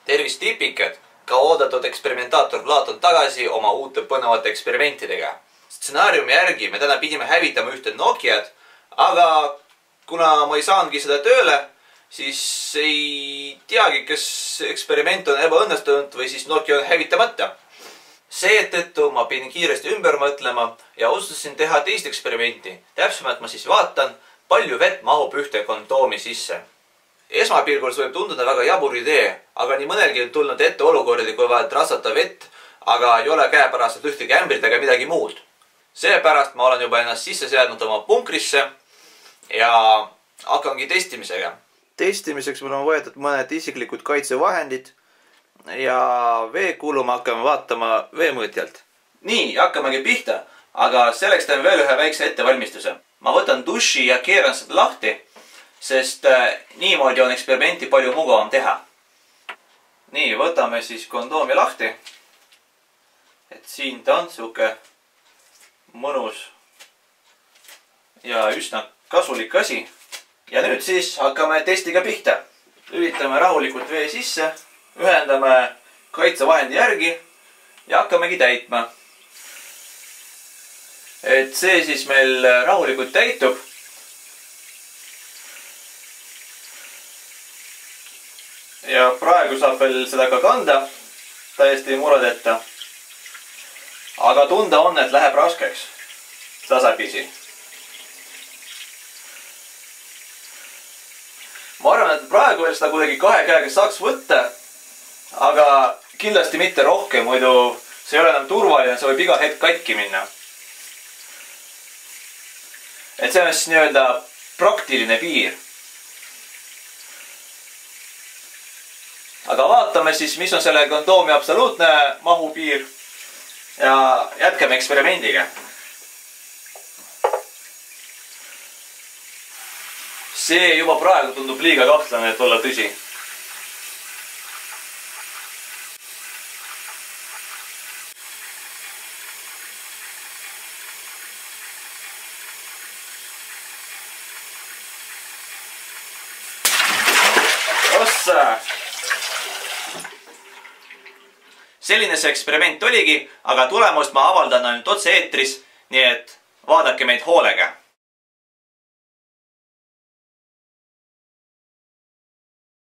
Tervist tipikad! Ka oodatud eksperimentaator Vlad on tagasi oma uute põnevate eksperimentidega. Stsenaariumi järgi me täna pidime hävitama ühte Nokiat, aga kuna ma ei saanudki seda tööle, siis ei teagi, kas eksperiment on ebaõnnestunud või siis Nokia on hävitamata. Seetõttu ma pidin kiiresti ümber mõtlema ja otsustasin teha teist eksperimenti. Täpsemalt ma siis vaatan, palju vett mahub ühte kondoomi sisse. Esmapilgul see võib tunduda väga jabur idee, aga nii mõnelgi on tulnud ette olukordi, kui vaja trassata vett, aga ei ole käepärast ühtegi ämbrit ega midagi muud. Seepärast ma olen juba ennast sisse seadnud oma punkrisse ja hakkangi testimisega. Testimiseks mul on võetud mõned isiklikud kaitsevahendid ja veekulu me hakkame vaatama veemõõtjalt. Nii, hakkamegi pihta, aga selleks teeme veel ühe väikse ettevalmistuse. Ma võtan duši ja keeran seda lahti, sest niimoodi on eksperimenti palju mugavam teha. Nii, võtame siis kondoomi lahti. Et siin ta on siuke mõnus ja üsna kasulik asi. Ja nüüd siis hakkame testiga pihta. Lülitame rahulikult vee sisse, ühendame kaitsevahendi järgi ja hakkamegi täitma. Et see siis meil rahulikult täitub. Ja praegu saab veel seda ka kanda, täiesti muredeta. Aga tunda on, et läheb raskeks. Tasapisi. Ma arvan, et praegu veel seda kuidagi kahe käega saaks võtta, aga kindlasti mitte rohkem, muidu see ei ole enam turvaline, see võib iga hetk katki minna. Et see on siis nii-öelda praktiline piir. Aga vaatame siis, mis on selle kondoomi absoluutne mahupiir ja jätkame eksperimendiga. See juba praegu tundub liiga kahtlane, et olla tõsi. Ossa! Selline see eksperiment oligi, aga tulemust ma avaldan ainult otse eetris, nii et vaadake meid hoolega.